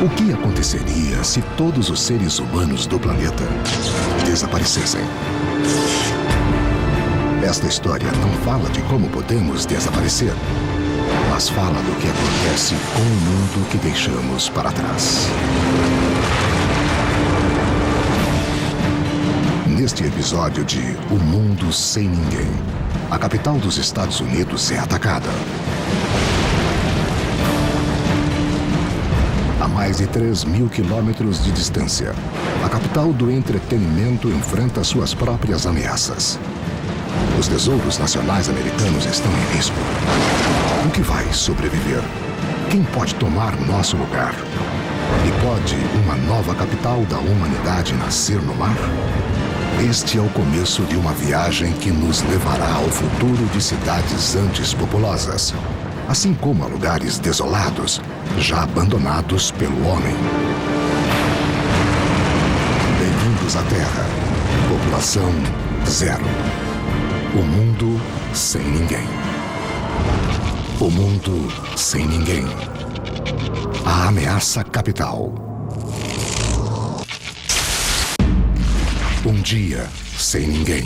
O que aconteceria se todos os seres humanos do planeta desaparecessem? Esta história não fala de como podemos desaparecer, mas fala do que acontece com o mundo que deixamos para trás. Neste episódio de O Mundo Sem Ninguém, a capital dos Estados Unidos é atacada. A mais de 3.000 quilômetros de distância, a capital do entretenimento enfrenta suas próprias ameaças. Os tesouros nacionais americanos estão em risco. O que vai sobreviver? Quem pode tomar nosso lugar? E pode uma nova capital da humanidade nascer no mar? Este é o começo de uma viagem que nos levará ao futuro de cidades antes populosas, assim como a lugares desolados, já abandonados pelo homem. Bem-vindos à Terra. População zero. O mundo sem ninguém. O mundo sem ninguém. A ameaça capital. Um dia sem ninguém.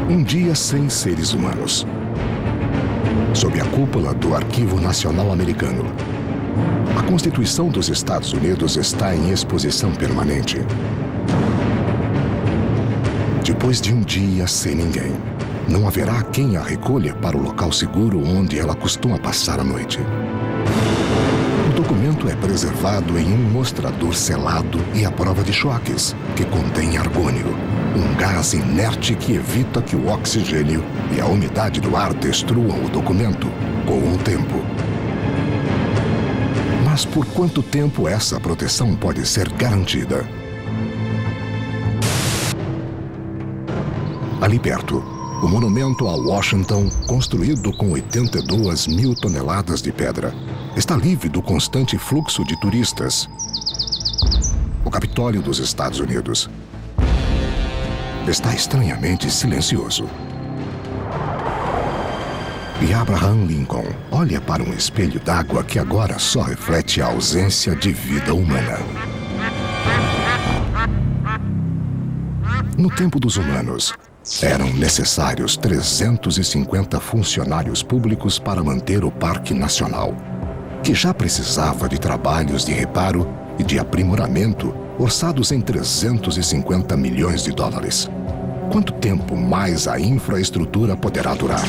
Um dia sem seres humanos. Sob a cúpula do Arquivo Nacional Americano, a Constituição dos Estados Unidos está em exposição permanente. Depois de um dia sem ninguém, não haverá quem a recolha para o local seguro onde ela costuma passar a noite. O documento é preservado em um mostrador selado e à prova de choques, que contém argônio, um gás inerte que evita que o oxigênio e a umidade do ar destruam o documento com o tempo. Mas por quanto tempo essa proteção pode ser garantida? Ali perto, o monumento a Washington, construído com 82 mil toneladas de pedra, está livre do constante fluxo de turistas. O Capitólio dos Estados Unidos está estranhamente silencioso. E Abraham Lincoln olha para um espelho d'água que agora só reflete a ausência de vida humana. No tempo dos humanos, eram necessários 350 funcionários públicos para manter o Parque Nacional, que já precisava de trabalhos de reparo e de aprimoramento orçados em 350 milhões de dólares. Quanto tempo mais a infraestrutura poderá durar?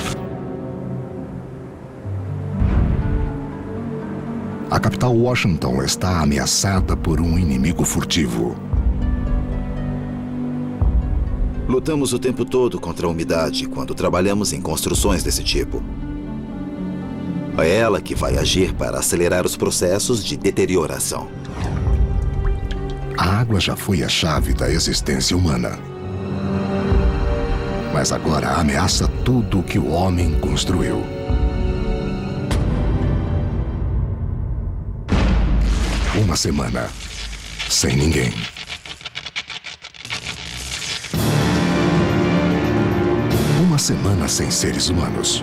A capital Washington está ameaçada por um inimigo furtivo. Lutamos o tempo todo contra a umidade quando trabalhamos em construções desse tipo. É ela que vai agir para acelerar os processos de deterioração. A água já foi a chave da existência humana. Mas agora ameaça tudo o que o homem construiu. Uma semana sem ninguém. Uma semana sem seres humanos.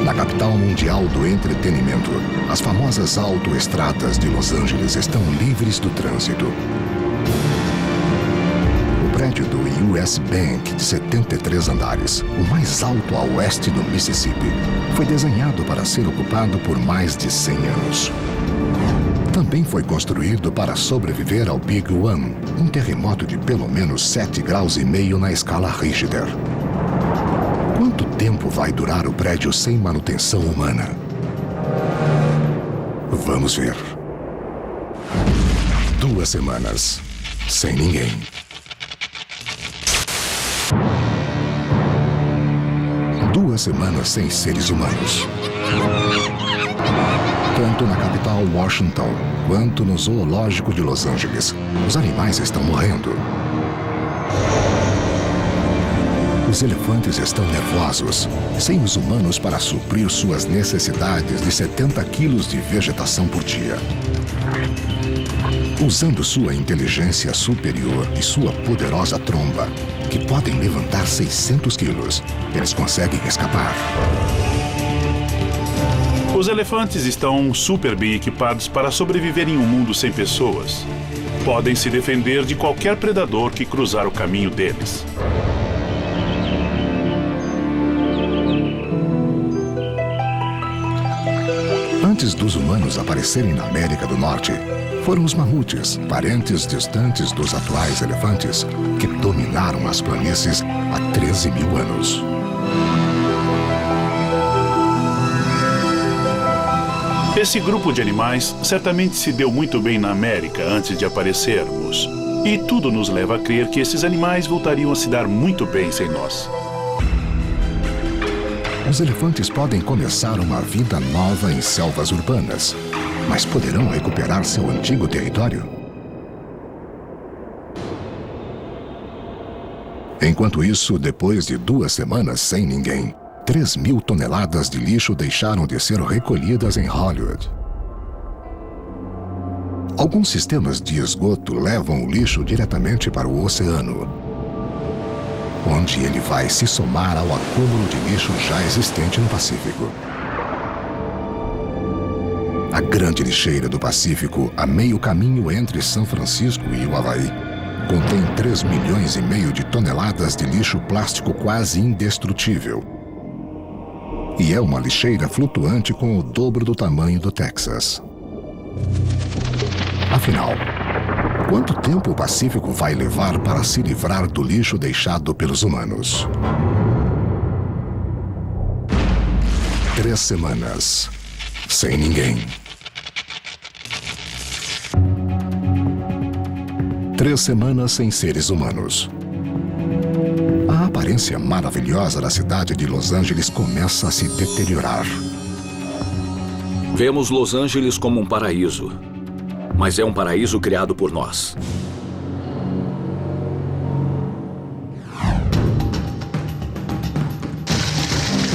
Na capital mundial do entretenimento, as famosas autoestradas de Los Angeles estão livres do trânsito. O prédio do US Bank, de 73 andares, o mais alto a oeste do Mississippi, foi desenhado para ser ocupado por mais de 100 anos. Também foi construído para sobreviver ao Big One, um terremoto de pelo menos 7,5 graus na escala Richter. Quanto tempo vai durar o prédio sem manutenção humana? Vamos ver. 2 semanas sem ninguém. Duas semanas sem seres humanos. Tanto na capital Washington quanto no zoológico de Los Angeles, os animais estão morrendo. Os elefantes estão nervosos, sem os humanos para suprir suas necessidades de 70 quilos de vegetação por dia. Usando sua inteligência superior e sua poderosa tromba, que podem levantar 600 quilos, eles conseguem escapar. Os elefantes estão super bem equipados para sobreviver em um mundo sem pessoas. Podem se defender de qualquer predador que cruzar o caminho deles. Antes dos humanos aparecerem na América do Norte, foram os mamutes, parentes distantes dos atuais elefantes, que dominaram as planícies há 13 mil anos. Esse grupo de animais certamente se deu muito bem na América antes de aparecermos. E tudo nos leva a crer que esses animais voltariam a se dar muito bem sem nós. Os elefantes podem começar uma vida nova em selvas urbanas, mas poderão recuperar seu antigo território? Enquanto isso, depois de 2 semanas sem ninguém, 3.000 toneladas de lixo deixaram de ser recolhidas em Hollywood. Alguns sistemas de esgoto levam o lixo diretamente para o oceano, onde ele vai se somar ao acúmulo de lixo já existente no Pacífico. A grande lixeira do Pacífico, a meio caminho entre São Francisco e o Havaí, contém 3,5 milhões de toneladas de lixo plástico quase indestrutível. E é uma lixeira flutuante com o dobro do tamanho do Texas. Afinal, quanto tempo o Pacífico vai levar para se livrar do lixo deixado pelos humanos? 3 semanas. Sem ninguém. 3 semanas sem seres humanos. A aparência maravilhosa da cidade de Los Angeles começa a se deteriorar. Vemos Los Angeles como um paraíso, mas é um paraíso criado por nós.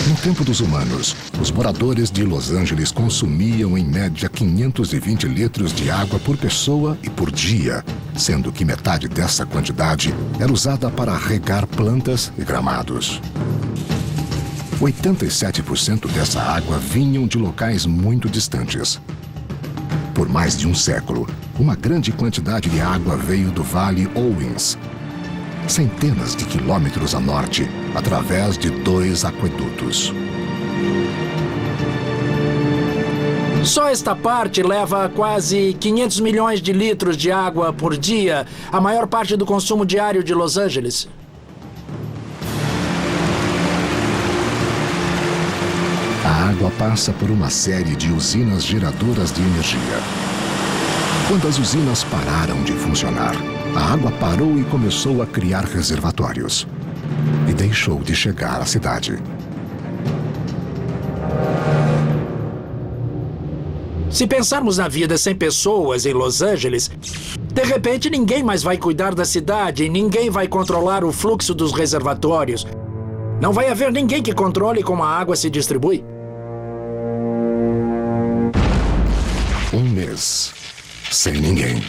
No tempo dos humanos, os moradores de Los Angeles consumiam em média 520 litros de água por pessoa e por dia, sendo que metade dessa quantidade era usada para regar plantas e gramados. 87% dessa água vinham de locais muito distantes. Por mais de um século, uma grande quantidade de água veio do Vale Owens, centenas de quilômetros a norte, através de 2 aquedutos. Só esta parte leva quase 500 milhões de litros de água por dia, a maior parte do consumo diário de Los Angeles. A água passa por uma série de usinas geradoras de energia. Quando as usinas pararam de funcionar, a água parou e começou a criar reservatórios. E deixou de chegar à cidade. Se pensarmos na vida sem pessoas em Los Angeles, de repente ninguém mais vai cuidar da cidade, ninguém vai controlar o fluxo dos reservatórios. Não vai haver ninguém que controle como a água se distribui. 1 mês. Sem ninguém.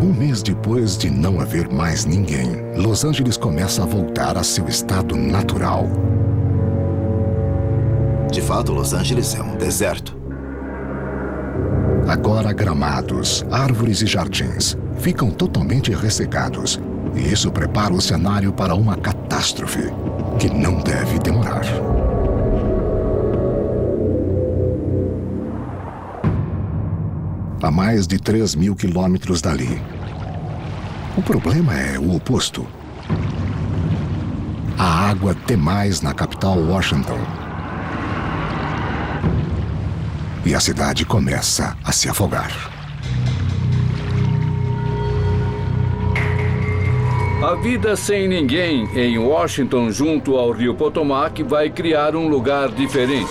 1 mês depois de não haver mais ninguém, Los Angeles começa a voltar a seu estado natural. De fato, Los Angeles é um deserto. Agora gramados, árvores e jardins ficam totalmente ressecados. E isso prepara o cenário para uma catástrofe que não deve demorar. A mais de 3.000 quilômetros dali. O problema é o oposto. A água demais na capital Washington. E a cidade começa a se afogar. A vida sem ninguém em Washington, junto ao rio Potomac, vai criar um lugar diferente.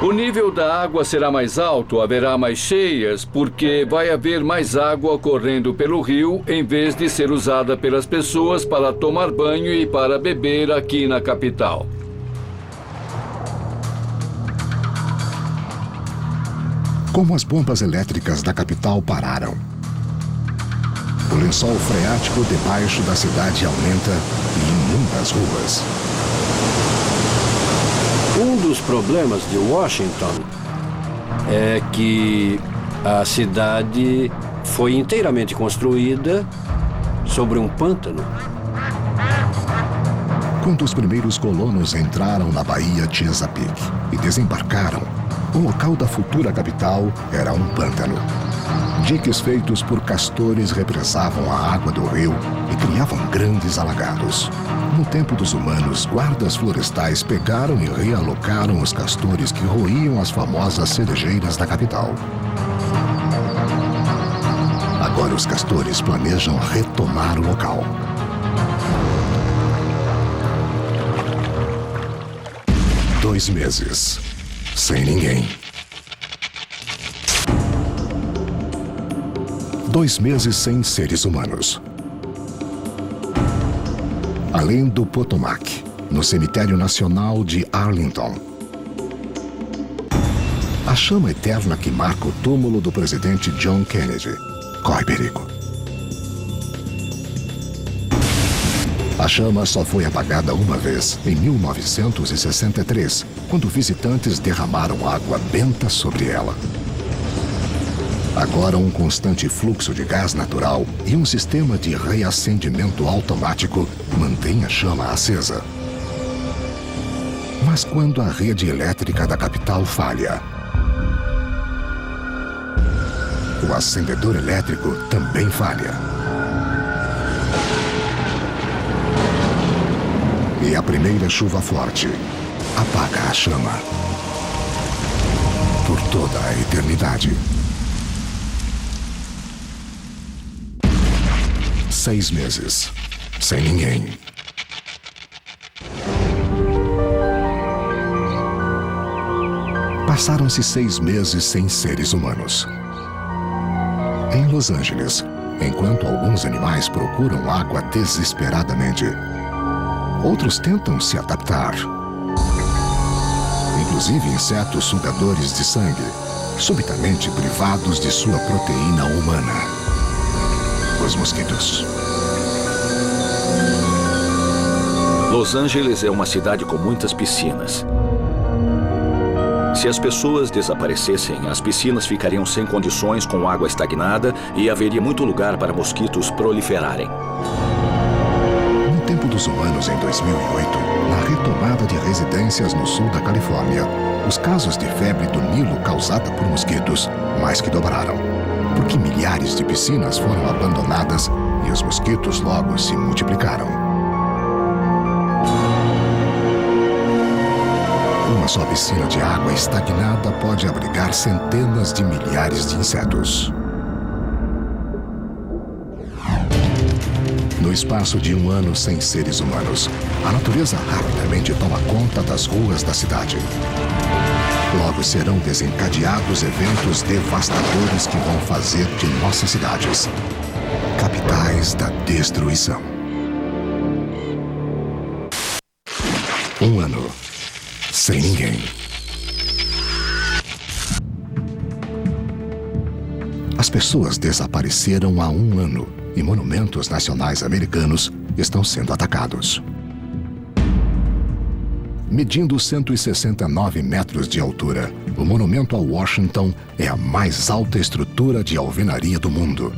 O nível da água será mais alto, haverá mais cheias, porque vai haver mais água correndo pelo rio, em vez de ser usada pelas pessoas para tomar banho e para beber aqui na capital. Como as bombas elétricas da capital pararam. O lençol freático debaixo da cidade aumenta e inunda as ruas. Um dos problemas de Washington é que a cidade foi inteiramente construída sobre um pântano. Quando os primeiros colonos entraram na Baía Chesapeake e desembarcaram, o local da futura capital era um pântano. Diques feitos por castores represavam a água do rio e criavam grandes alagados. No tempo dos humanos, guardas florestais pegaram e realocaram os castores que roíam as famosas cerejeiras da capital. Agora os castores planejam retomar o local. Dois meses, sem ninguém. 2 meses sem seres humanos. Além do Potomac, no Cemitério Nacional de Arlington. A chama eterna que marca o túmulo do presidente John Kennedy corre perigo. A chama só foi apagada uma vez, em 1963, quando visitantes derramaram água benta sobre ela. Agora, um constante fluxo de gás natural e um sistema de reacendimento automático mantém a chama acesa. Mas quando a rede elétrica da capital falha, o acendedor elétrico também falha. E a primeira chuva forte apaga a chama. Por toda a eternidade. 6 meses, sem ninguém. Passaram-se 6 meses sem seres humanos. Em Los Angeles, enquanto alguns animais procuram água desesperadamente, outros tentam se adaptar. Inclusive insetos sugadores de sangue, subitamente privados de sua proteína humana. Os mosquitos. Los Angeles é uma cidade com muitas piscinas. Se as pessoas desaparecessem, as piscinas ficariam sem condições, com água estagnada, e haveria muito lugar para mosquitos proliferarem. No tempo dos humanos, em 2008, na retomada de residências no sul da Califórnia, os casos de febre do Nilo causada por mosquitos mais que dobraram, porque milhares de piscinas foram abandonadas e os mosquitos logo se multiplicaram. Uma só piscina de água estagnada pode abrigar centenas de milhares de insetos. No espaço de 1 ano sem seres humanos, a natureza rapidamente toma conta das ruas da cidade. Logo serão desencadeados eventos devastadores que vão fazer de nossas cidades capitais da destruição. 1 ano sem ninguém. As pessoas desapareceram há 1 ano e monumentos nacionais americanos estão sendo atacados. Medindo 169 metros de altura, o monumento a Washington é a mais alta estrutura de alvenaria do mundo.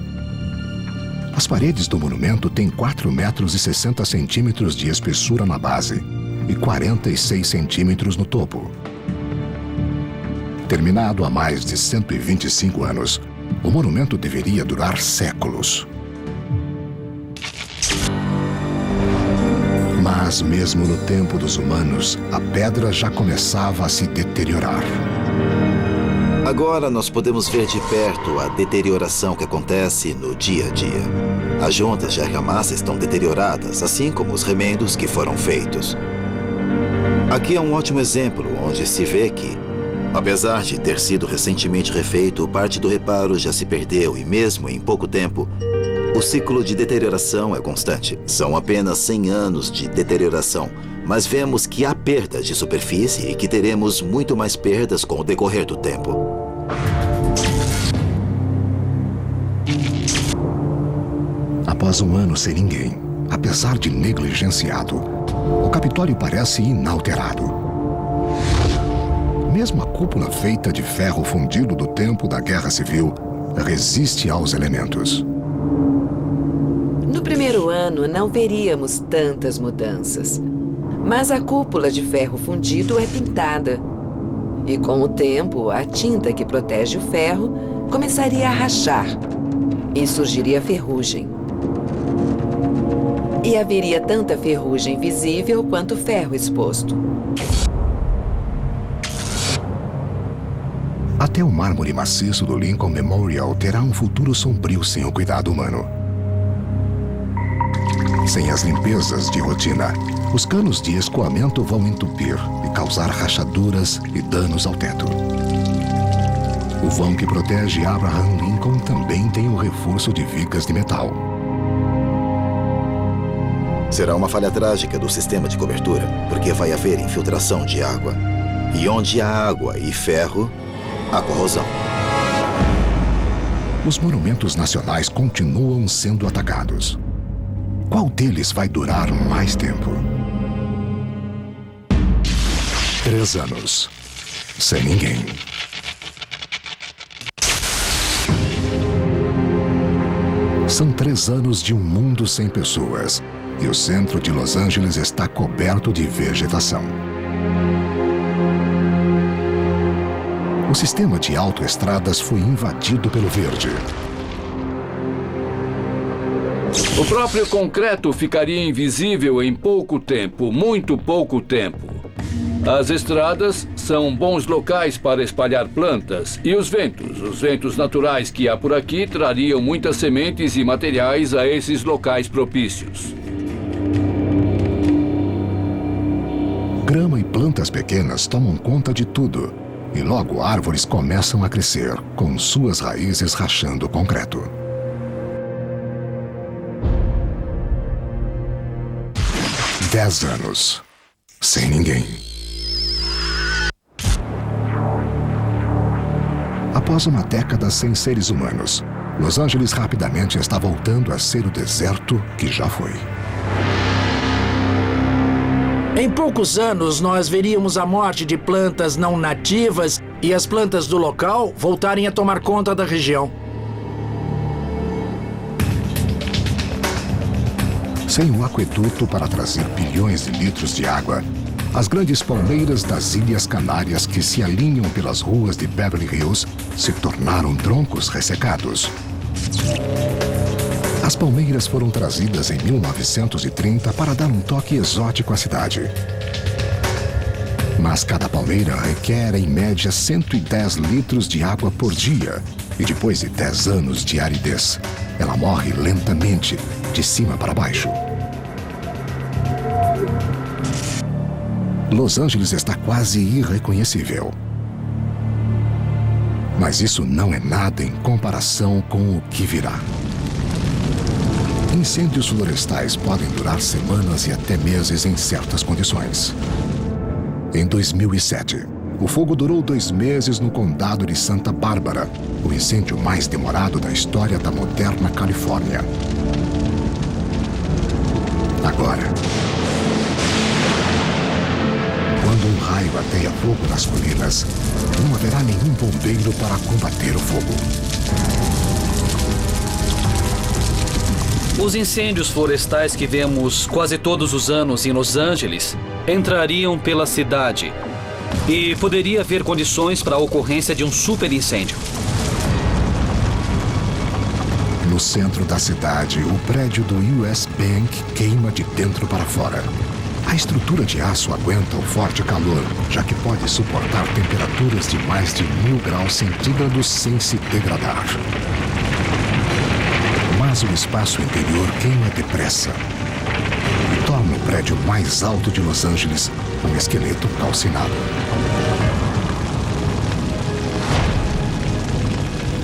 As paredes do monumento têm 4 metros e 60 centímetros de espessura na base e 46 centímetros no topo. Terminado há mais de 125 anos, o monumento deveria durar séculos. Mas mesmo no tempo dos humanos, a pedra já começava a se deteriorar. Agora nós podemos ver de perto a deterioração que acontece no dia a dia. As juntas de argamassa estão deterioradas, assim como os remendos que foram feitos. Aqui é um ótimo exemplo onde se vê que, apesar de ter sido recentemente refeito, parte do reparo já se perdeu e mesmo em pouco tempo, o ciclo de deterioração é constante. São apenas 100 anos de deterioração, mas vemos que há perdas de superfície e que teremos muito mais perdas com o decorrer do tempo. Após 1 ano sem ninguém, apesar de negligenciado, o Capitólio parece inalterado. Mesmo a cúpula feita de ferro fundido do tempo da Guerra Civil resiste aos elementos. No primeiro ano, não veríamos tantas mudanças. Mas a cúpula de ferro fundido é pintada. E com o tempo, a tinta que protege o ferro começaria a rachar. E surgiria ferrugem. E haveria tanta ferrugem visível quanto ferro exposto. Até o mármore maciço do Lincoln Memorial terá um futuro sombrio sem o cuidado humano. Sem as limpezas de rotina, os canos de escoamento vão entupir e causar rachaduras e danos ao teto. O vão que protege Abraham Lincoln também tem o reforço de vigas de metal. Será uma falha trágica do sistema de cobertura, porque vai haver infiltração de água. E onde há água e ferro, há corrosão. Os monumentos nacionais continuam sendo atacados. Qual deles vai durar mais tempo? 3 anos. Sem ninguém. São 3 anos de um mundo sem pessoas. E o centro de Los Angeles está coberto de vegetação. O sistema de autoestradas foi invadido pelo verde. O próprio concreto ficaria invisível em pouco tempo, muito pouco tempo. As estradas são bons locais para espalhar plantas. E os ventos naturais que há por aqui trariam muitas sementes e materiais a esses locais propícios. Grama e plantas pequenas tomam conta de tudo. E logo árvores começam a crescer, com suas raízes rachando o concreto. 10 anos. Sem ninguém. Após uma década sem seres humanos, Los Angeles rapidamente está voltando a ser o deserto que já foi. Em poucos anos, nós veríamos a morte de plantas não nativas e as plantas do local voltarem a tomar conta da região. Sem um aqueduto para trazer bilhões de litros de água, as grandes palmeiras das Ilhas Canárias que se alinham pelas ruas de Beverly Hills se tornaram troncos ressecados. As palmeiras foram trazidas em 1930 para dar um toque exótico à cidade. Mas cada palmeira requer, em média, 110 litros de água por dia. E depois de 10 anos de aridez, ela morre lentamente, de cima para baixo. Los Angeles está quase irreconhecível. Mas isso não é nada em comparação com o que virá. Incêndios florestais podem durar semanas e até meses em certas condições. Em 2007, o fogo durou 2 meses no condado de Santa Bárbara, o incêndio mais demorado da história da moderna Califórnia. Agora, quando um raio ateia fogo nas colinas, não haverá nenhum bombeiro para combater o fogo. Os incêndios florestais que vemos quase todos os anos em Los Angeles entrariam pela cidade e poderia haver condições para a ocorrência de um super incêndio. No centro da cidade, o prédio do US Bank queima de dentro para fora. A estrutura de aço aguenta o forte calor, já que pode suportar temperaturas de mais de 1000 graus centígrados sem se degradar. Mas o espaço interior queima depressa e torna o prédio mais alto de Los Angeles um esqueleto calcinado.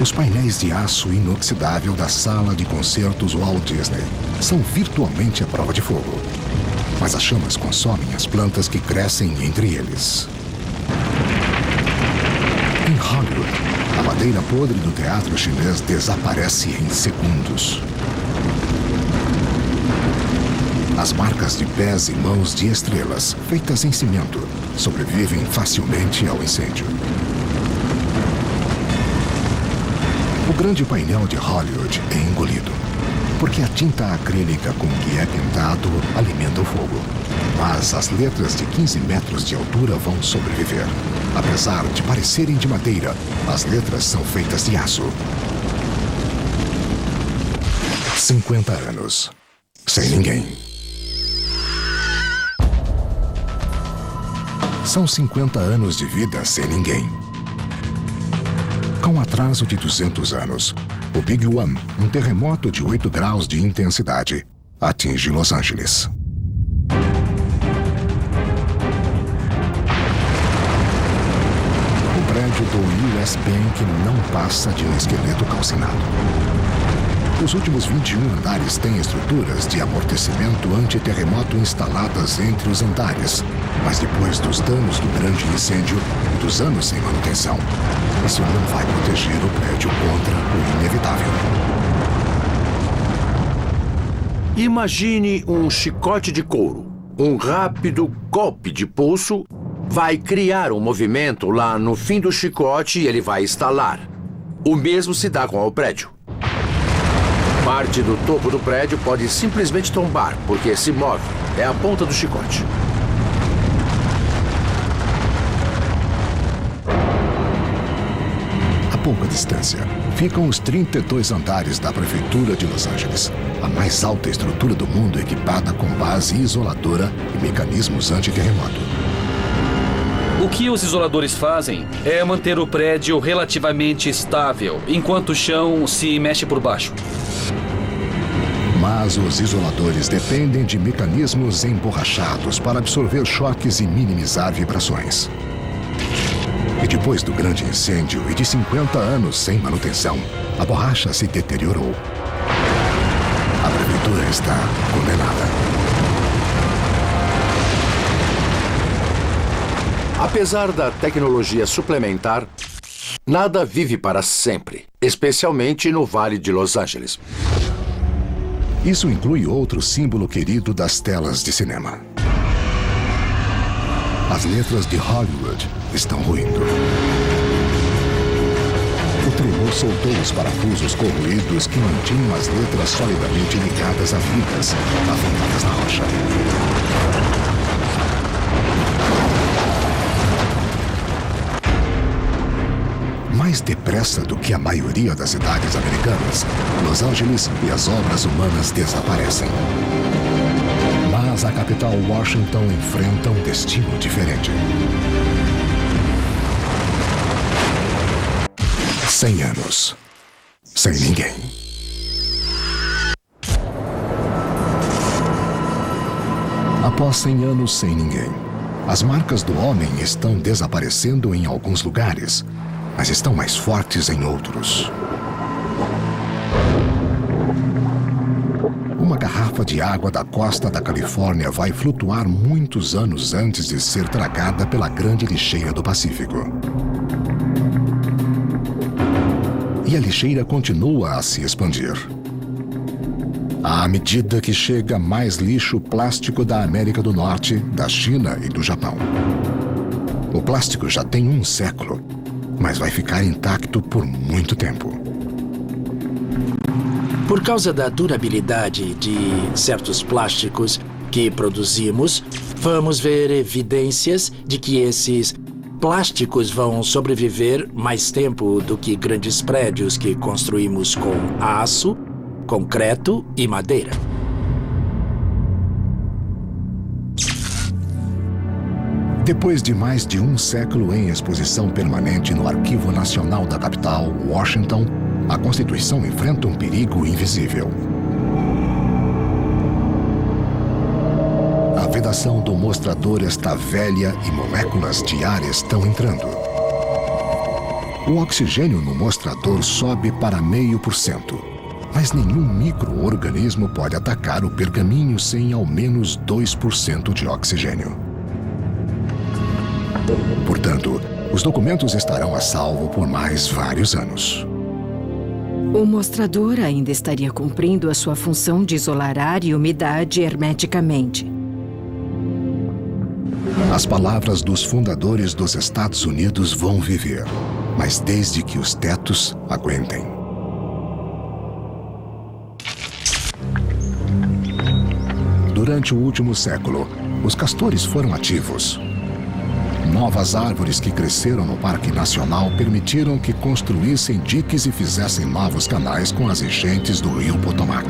Os painéis de aço inoxidável da sala de concertos Walt Disney são virtualmente a prova de fogo. Mas as chamas consomem as plantas que crescem entre eles. Em Hollywood, a madeira podre do teatro chinês desaparece em segundos. As marcas de pés e mãos de estrelas, feitas em cimento, sobrevivem facilmente ao incêndio. O grande painel de Hollywood é engolido, porque a tinta acrílica com que é pintado alimenta o fogo. Mas as letras de 15 metros de altura vão sobreviver. Apesar de parecerem de madeira, as letras são feitas de aço. 50 anos. Sem ninguém. São 50 anos de vida sem ninguém. Com atraso de 200 anos, o Big One, um terremoto de 8 graus de intensidade, atinge Los Angeles. O prédio do US Bank não passa de um esqueleto calcinado. Os últimos 21 andares têm estruturas de amortecimento antiterremoto instaladas entre os andares. Mas depois dos danos do grande incêndio e dos anos sem manutenção, isso não vai proteger o prédio contra o inevitável. Imagine um chicote de couro. Um rápido golpe de pulso vai criar um movimento lá no fim do chicote e ele vai estalar. O mesmo se dá com o prédio. Parte do topo do prédio pode simplesmente tombar, porque se move. É a ponta do chicote. A pouca distância, ficam os 32 andares da Prefeitura de Los Angeles, a mais alta estrutura do mundo equipada com base isoladora e mecanismos antiterremoto. O que os isoladores fazem é manter o prédio relativamente estável, enquanto o chão se mexe por baixo. Mas os isoladores dependem de mecanismos emborrachados para absorver choques e minimizar vibrações. E depois do grande incêndio e de 50 anos sem manutenção, a borracha se deteriorou. A prefeitura está condenada. Apesar da tecnologia suplementar, nada vive para sempre, especialmente no Vale de Los Angeles. Isso inclui outro símbolo querido das telas de cinema. As letras de Hollywood estão ruindo. O tremor soltou os parafusos corroídos que mantinham as letras solidamente ligadas a vigas, afundadas na rocha. Mais depressa do que a maioria das cidades americanas, Los Angeles e as obras humanas desaparecem. Mas a capital Washington enfrenta um destino diferente. 100 anos. Sem ninguém. Após 100 anos sem ninguém, as marcas do homem estão desaparecendo em alguns lugares, mas estão mais fortes em outros. Uma garrafa de água da costa da Califórnia vai flutuar muitos anos antes de ser tragada pela grande lixeira do Pacífico. E a lixeira continua a se expandir. À medida que chega mais lixo plástico da América do Norte, da China e do Japão. O plástico já tem um século, mas vai ficar intacto por muito tempo. Por causa da durabilidade de certos plásticos que produzimos, vamos ver evidências de que esses plásticos vão sobreviver mais tempo do que grandes prédios que construímos com aço, concreto e madeira. Depois de mais de um século em exposição permanente no Arquivo Nacional da capital, Washington, a Constituição enfrenta um perigo invisível. A vedação do mostrador está velha e moléculas de ar estão entrando. O oxigênio no mostrador sobe para 0,5%, mas nenhum micro-organismo pode atacar o pergaminho sem ao menos 2% de oxigênio. Portanto, os documentos estarão a salvo por mais vários anos. O mostrador ainda estaria cumprindo a sua função de isolar ar e umidade hermeticamente. As palavras dos fundadores dos Estados Unidos vão viver, mas desde que os tetos aguentem. Durante o último século, os castores foram ativos. Novas árvores que cresceram no Parque Nacional permitiram que construíssem diques e fizessem novos canais com as enchentes do rio Potomac.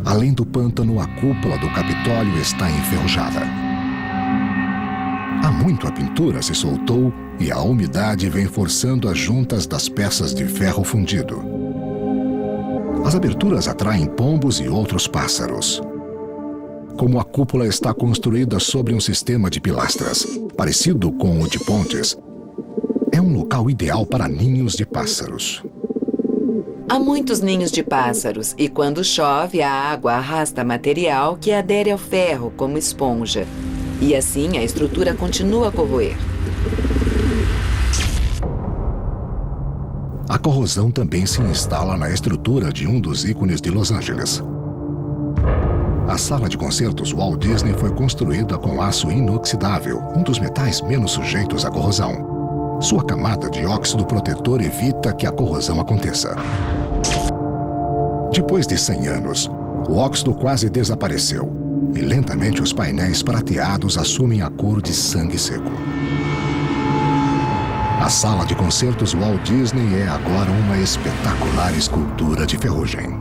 Além do pântano, a cúpula do Capitólio está enferrujada. Há muito a pintura se soltou e a umidade vem forçando as juntas das peças de ferro fundido. As aberturas atraem pombos e outros pássaros. Como a cúpula está construída sobre um sistema de pilastras, parecido com o de pontes, é um local ideal para ninhos de pássaros. Há muitos ninhos de pássaros e quando chove, a água arrasta material que adere ao ferro como esponja. E assim a estrutura continua a corroer. A corrosão também se instala na estrutura de um dos ícones de Los Angeles. A sala de concertos Walt Disney foi construída com aço inoxidável, um dos metais menos sujeitos à corrosão. Sua camada de óxido protetor evita que a corrosão aconteça. Depois de 100 anos, o óxido quase desapareceu e lentamente os painéis prateados assumem a cor de sangue seco. A sala de concertos Walt Disney é agora uma espetacular escultura de ferrugem.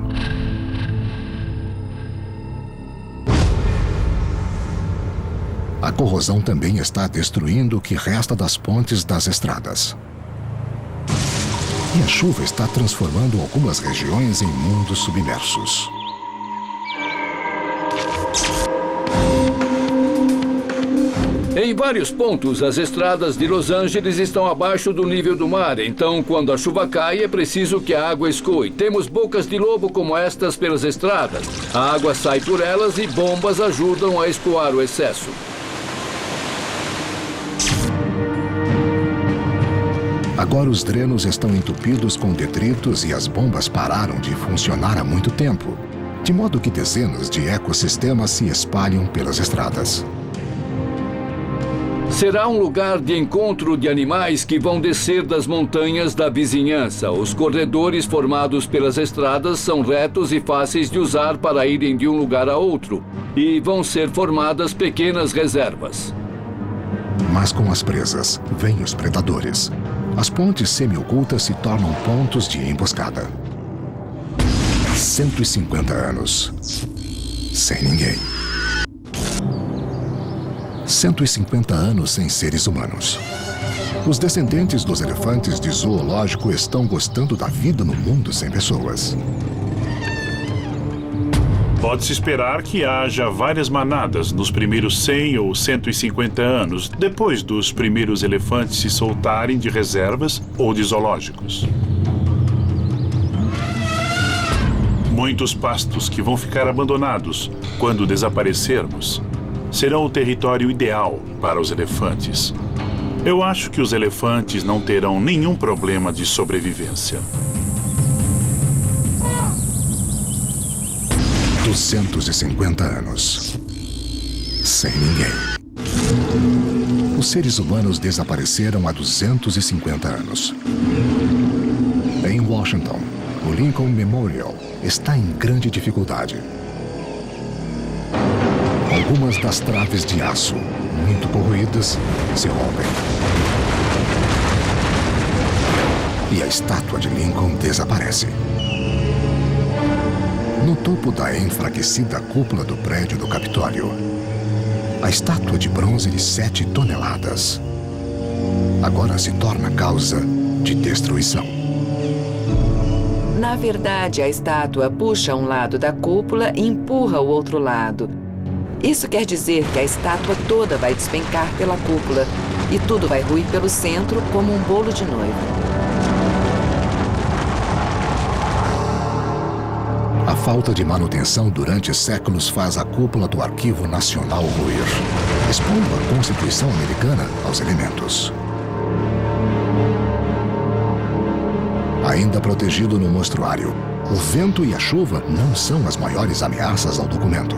A corrosão também está destruindo o que resta das pontes das estradas. E a chuva está transformando algumas regiões em mundos submersos. Em vários pontos, as estradas de Los Angeles estão abaixo do nível do mar. Então, quando a chuva cai, é preciso que a água escoe. Temos bocas de lobo como estas pelas estradas. A água sai por elas e bombas ajudam a escoar o excesso. Agora os drenos estão entupidos com detritos e as bombas pararam de funcionar há muito tempo, de modo que dezenas de ecossistemas se espalham pelas estradas. Será um lugar de encontro de animais que vão descer das montanhas da vizinhança. Os corredores formados pelas estradas são retos e fáceis de usar para irem de um lugar a outro, e vão ser formadas pequenas reservas. Mas com as presas, vêm os predadores. As pontes semi-ocultas se tornam pontos de emboscada. 150 anos. Sem ninguém. 150 anos sem seres humanos. Os descendentes dos elefantes de zoológico estão gostando da vida no mundo sem pessoas. Pode-se esperar que haja várias manadas nos primeiros 100 ou 150 anos, depois dos primeiros elefantes se soltarem de reservas ou de zoológicos. Muitos pastos que vão ficar abandonados quando desaparecermos serão o território ideal para os elefantes. Eu acho que os elefantes não terão nenhum problema de sobrevivência. 250 anos. Sem ninguém. Os seres humanos desapareceram há 250 anos. Em Washington, o Lincoln Memorial está em grande dificuldade. Algumas das traves de aço, muito corroídas, se rompem. E a estátua de Lincoln desaparece. No topo da enfraquecida cúpula do prédio do Capitólio, a estátua de bronze de 7 toneladas agora se torna causa de destruição. Na verdade, a estátua puxa um lado da cúpula e empurra o outro lado. Isso quer dizer que a estátua toda vai despencar pela cúpula e tudo vai ruir pelo centro como um bolo de noiva. A falta de manutenção durante séculos faz a cúpula do Arquivo Nacional ruir, expondo a Constituição Americana aos elementos. Ainda protegido no mostruário, o vento e a chuva não são as maiores ameaças ao documento.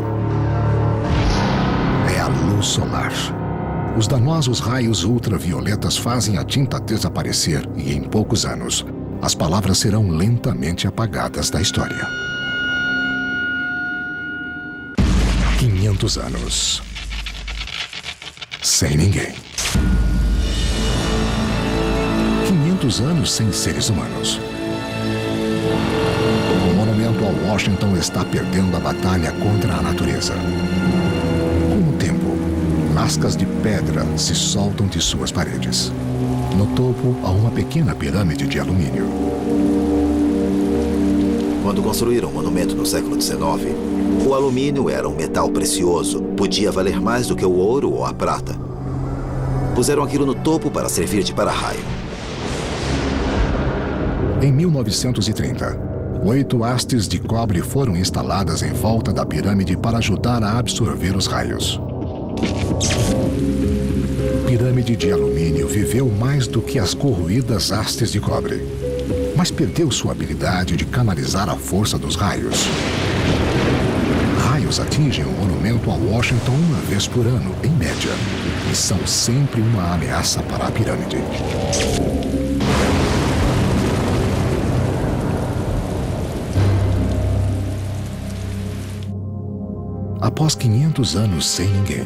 É a luz solar. Os danosos raios ultravioletas fazem a tinta desaparecer e, em poucos anos, as palavras serão lentamente apagadas da história. 500 anos. Sem ninguém. 500 anos sem seres humanos. O monumento ao Washington está perdendo a batalha contra a natureza. Com o tempo, lascas de pedra se soltam de suas paredes. No topo, há uma pequena pirâmide de alumínio. Quando construíram o monumento no século XIX, o alumínio era um metal precioso, podia valer mais do que o ouro ou a prata. Puseram aquilo no topo para servir de para-raio. Em 1930, 8 hastes de cobre foram instaladas em volta da pirâmide para ajudar a absorver os raios. A pirâmide de alumínio viveu mais do que as corroídas hastes de cobre, mas perdeu sua habilidade de canalizar a força dos raios. Raios atingem o monumento a Washington uma vez por ano, em média, e são sempre uma ameaça para a pirâmide. Após 500 anos sem ninguém,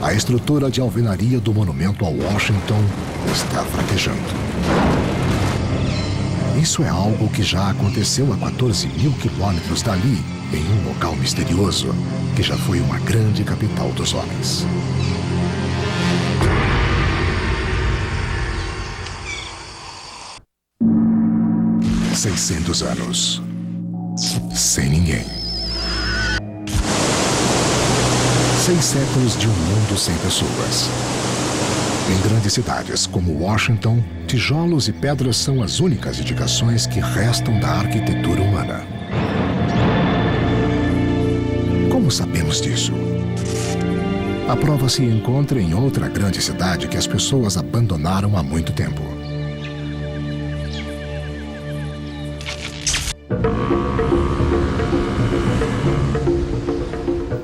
a estrutura de alvenaria do monumento a Washington está fraquejando. Isso é algo que já aconteceu a 14.000 quilômetros dali, em um local misterioso, que já foi uma grande capital dos homens. – 600 anos. Sem ninguém. 6 séculos de um mundo sem pessoas. Em grandes cidades como Washington, tijolos e pedras são as únicas indicações que restam da arquitetura humana. Como sabemos disso? A prova se encontra em outra grande cidade que as pessoas abandonaram há muito tempo.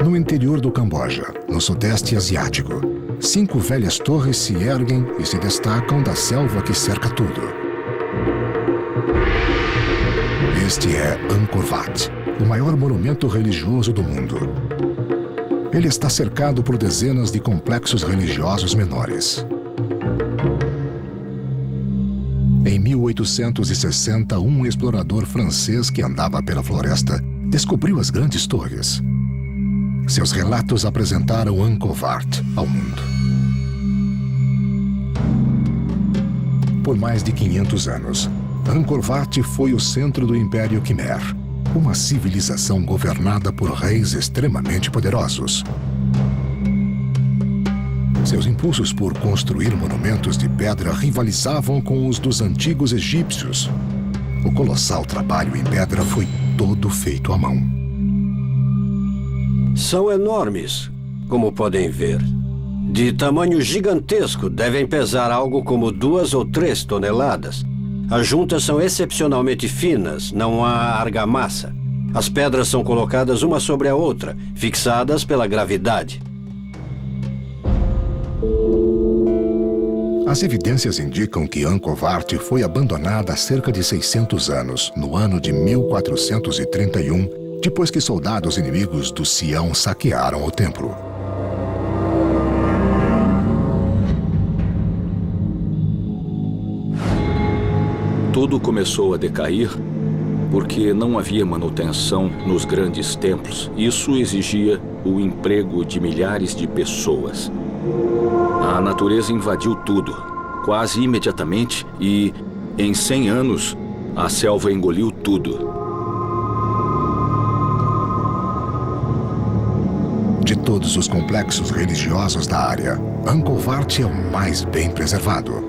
No interior do Camboja, no sudeste asiático, 5 velhas torres se erguem e se destacam da selva que cerca tudo. Este é Angkor Wat, o maior monumento religioso do mundo. Ele está cercado por dezenas de complexos religiosos menores. Em 1860, um explorador francês que andava pela floresta descobriu as grandes torres. Seus relatos apresentaram Angkor Wat ao mundo. Por mais de 500 anos, Angkor Wat foi o centro do Império Khmer, uma civilização governada por reis extremamente poderosos. Seus impulsos por construir monumentos de pedra rivalizavam com os dos antigos egípcios. O colossal trabalho em pedra foi todo feito à mão. São enormes, como podem ver. De tamanho gigantesco, devem pesar algo como 2 ou 3 toneladas. As juntas são excepcionalmente finas, não há argamassa. As pedras são colocadas uma sobre a outra, fixadas pela gravidade. As evidências indicam que Angkor Wat foi abandonada há cerca de 600 anos, no ano de 1431, depois que soldados inimigos do Sião saquearam o templo. Tudo começou a decair porque não havia manutenção nos grandes templos. Isso exigia o emprego de milhares de pessoas. A natureza invadiu tudo, quase imediatamente, e, em 100 anos, a selva engoliu tudo. De todos os complexos religiosos da área, Angkor Wat é o mais bem preservado.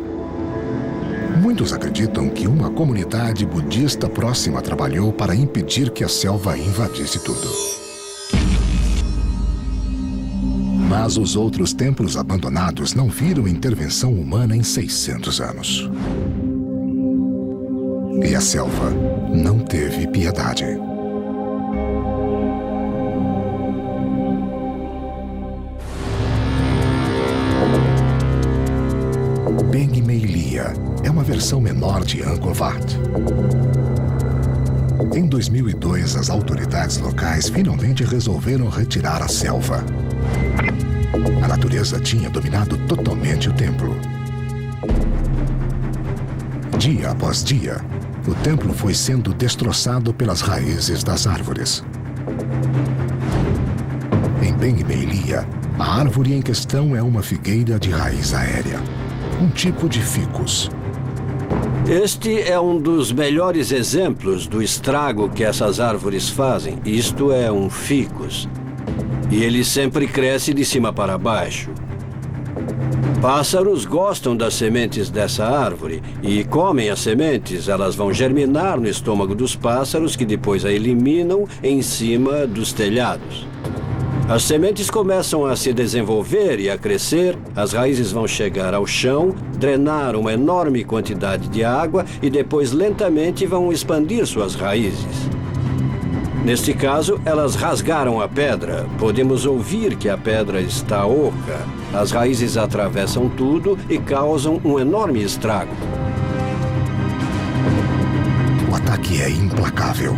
Muitos acreditam que uma comunidade budista próxima trabalhou para impedir que a selva invadisse tudo. Mas os outros templos abandonados não viram intervenção humana em 600 anos. E a selva não teve piedade. Beng Meilea é uma versão menor de Angkor Wat. Em 2002, as autoridades locais finalmente resolveram retirar a selva. A natureza tinha dominado totalmente o templo. Dia após dia, o templo foi sendo destroçado pelas raízes das árvores. Em Beng Meilea, a árvore em questão é uma figueira de raiz aérea, um tipo de ficus. Este é um dos melhores exemplos do estrago que essas árvores fazem. Isto é um ficus. E ele sempre cresce de cima para baixo. Pássaros gostam das sementes dessa árvore e comem as sementes. Elas vão germinar no estômago dos pássaros, que depois a eliminam em cima dos telhados. As sementes começam a se desenvolver e a crescer, as raízes vão chegar ao chão, drenar uma enorme quantidade de água e depois lentamente vão expandir suas raízes. Neste caso, elas rasgaram a pedra. Podemos ouvir que a pedra está oca. As raízes atravessam tudo e causam um enorme estrago. O ataque é implacável.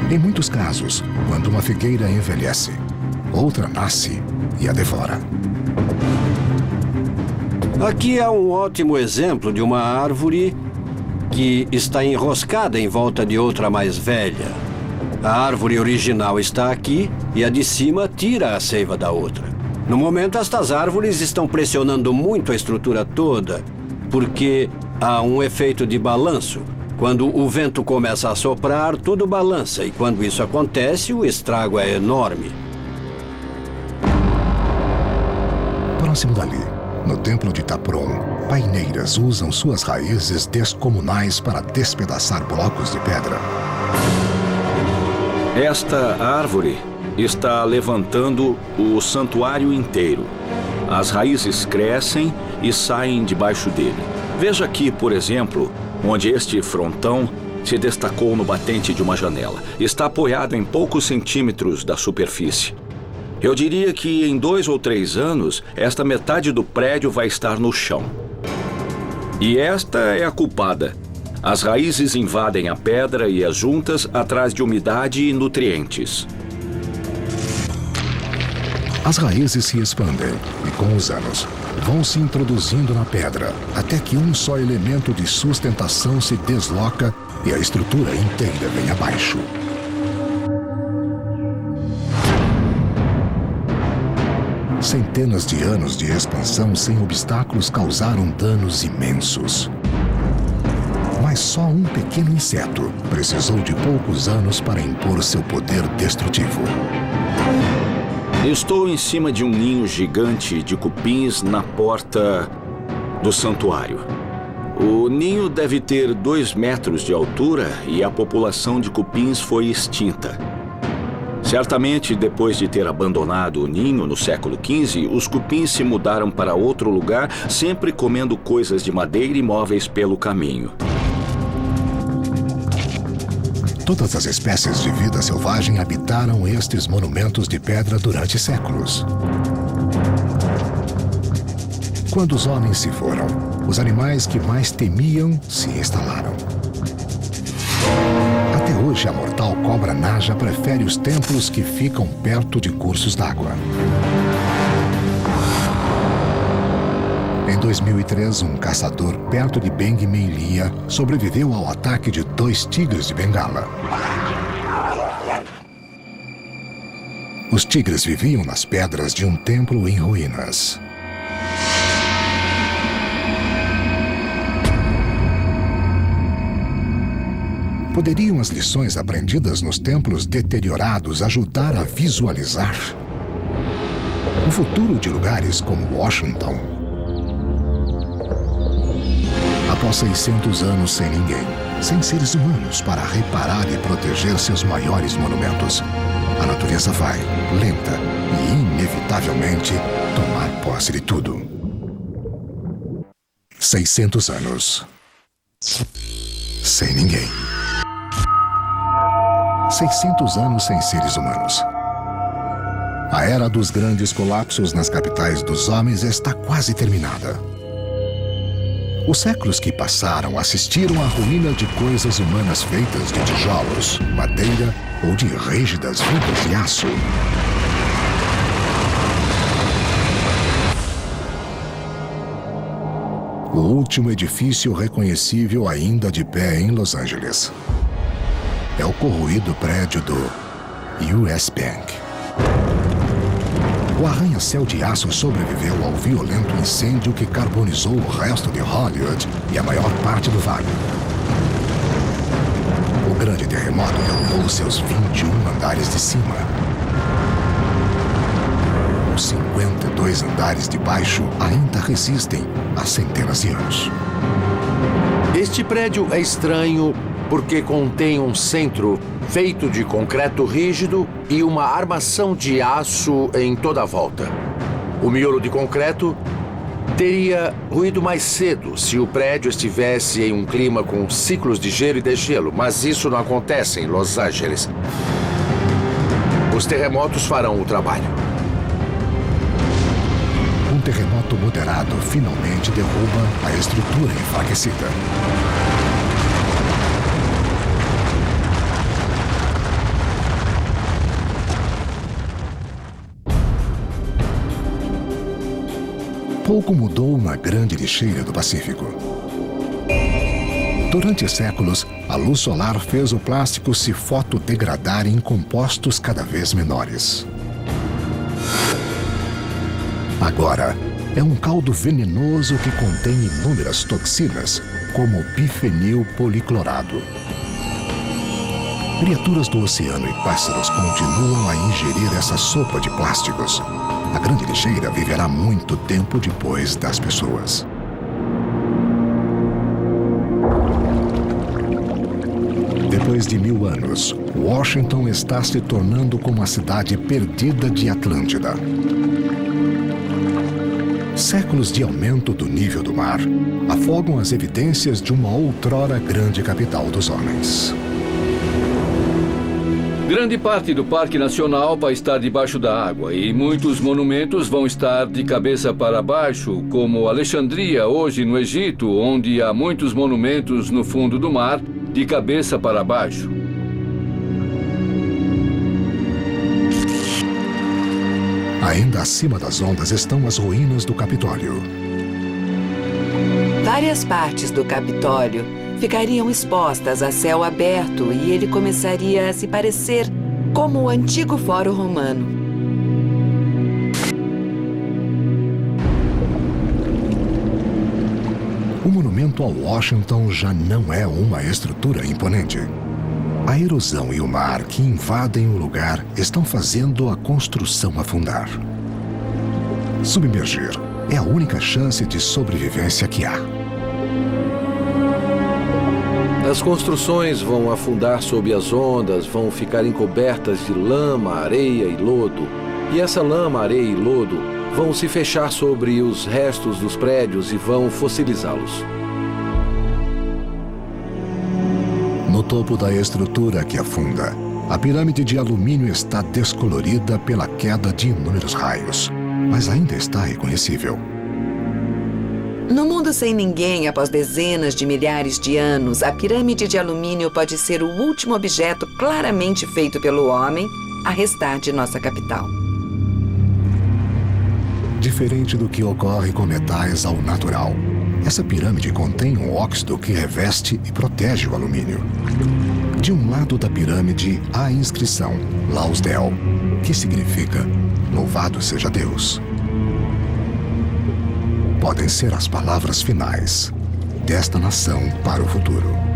Em muitos casos, quando uma figueira envelhece, outra nasce e a devora. Aqui há um ótimo exemplo de uma árvore que está enroscada em volta de outra mais velha. A árvore original está aqui e a de cima tira a seiva da outra. No momento, estas árvores estão pressionando muito a estrutura toda, porque há um efeito de balanço. Quando o vento começa a soprar, tudo balança, e quando isso acontece, o estrago é enorme. Próximo dali, no templo de Taprom, paineiras usam suas raízes descomunais para despedaçar blocos de pedra. Esta árvore está levantando o santuário inteiro. As raízes crescem e saem debaixo dele. Veja aqui, por exemplo, onde este frontão se destacou no batente de uma janela. Está apoiado em poucos centímetros da superfície. Eu diria que em 2 ou 3 anos, esta metade do prédio vai estar no chão. E esta é a culpada. As raízes invadem a pedra e as juntas atrás de umidade e nutrientes. As raízes se expandem e, com os anos, vão se introduzindo na pedra, até que um só elemento de sustentação se desloca e a estrutura inteira vem abaixo. Centenas de anos de expansão sem obstáculos causaram danos imensos. Mas só um pequeno inseto precisou de poucos anos para impor seu poder destrutivo. Estou em cima de um ninho gigante de cupins na porta do santuário. O ninho deve ter 2 metros de altura e a população de cupins foi extinta. Certamente, depois de ter abandonado o ninho no século XV, os cupins se mudaram para outro lugar, sempre comendo coisas de madeira e móveis pelo caminho. Todas as espécies de vida selvagem habitaram estes monumentos de pedra durante séculos. Quando os homens se foram, os animais que mais temiam se instalaram. Até hoje, a mortal cobra Naja prefere os templos que ficam perto de cursos d'água. Em 2003, um caçador perto de Beng Meilea sobreviveu ao ataque de 2 tigres de Bengala. Os tigres viviam nas pedras de um templo em ruínas. Poderiam as lições aprendidas nos templos deteriorados ajudar a visualizar o futuro de lugares como Washington? Após 600 anos sem ninguém, sem seres humanos para reparar e proteger seus maiores monumentos, a natureza vai, lenta e inevitavelmente, tomar posse de tudo. 600 anos. sem ninguém. 600 anos sem seres humanos. A era dos grandes colapsos nas capitais dos homens está quase terminada. Os séculos que passaram assistiram à ruína de coisas humanas feitas de tijolos, madeira ou de rígidas fibras de aço. O último edifício reconhecível ainda de pé em Los Angeles é o corroído prédio do US Bank. O arranha-céu de aço sobreviveu ao violento incêndio que carbonizou o resto de Hollywood e a maior parte do Vale. O grande terremoto derrubou seus 21 andares de cima. Os 52 andares de baixo ainda resistem há centenas de anos. Este prédio é estranho porque contém um centro feito de concreto rígido e uma armação de aço em toda a volta. O miolo de concreto teria ruído mais cedo se o prédio estivesse em um clima com ciclos de gelo e degelo, mas isso não acontece em Los Angeles. Os terremotos farão o trabalho. Um terremoto moderado finalmente derruba a estrutura enfraquecida. Pouco mudou na grande lixeira do Pacífico. Durante séculos, a luz solar fez o plástico se fotodegradar em compostos cada vez menores. Agora, é um caldo venenoso que contém inúmeras toxinas, como bifenil policlorado. Criaturas do oceano e pássaros continuam a ingerir essa sopa de plásticos. A grande lixeira viverá muito tempo depois das pessoas. Depois de 1000 anos, Washington está se tornando como a cidade perdida de Atlântida. Séculos de aumento do nível do mar afogam as evidências de uma outrora grande capital dos homens. Grande parte do Parque Nacional vai estar debaixo da água e muitos monumentos vão estar de cabeça para baixo, como Alexandria, hoje no Egito, onde há muitos monumentos no fundo do mar, de cabeça para baixo. Ainda acima das ondas estão as ruínas do Capitólio. Várias partes do Capitólio ficariam expostas a céu aberto e ele começaria a se parecer como o antigo Fórum Romano. O monumento ao Washington já não é uma estrutura imponente. A erosão e o mar que invadem o lugar estão fazendo a construção afundar. Submergir é a única chance de sobrevivência que há. As construções vão afundar sob as ondas, vão ficar encobertas de lama, areia e lodo. E essa lama, areia e lodo vão se fechar sobre os restos dos prédios e vão fossilizá-los. No topo da estrutura que afunda, a pirâmide de alumínio está descolorida pela queda de inúmeros raios, mas ainda está reconhecível. No mundo sem ninguém, após dezenas de milhares de anos, a pirâmide de alumínio pode ser o último objeto claramente feito pelo homem a restar de nossa capital. Diferente do que ocorre com metais ao natural, essa pirâmide contém um óxido que reveste e protege o alumínio. De um lado da pirâmide há a inscrição Lausdel, que significa Louvado seja Deus. Podem ser as palavras finais desta nação para o futuro.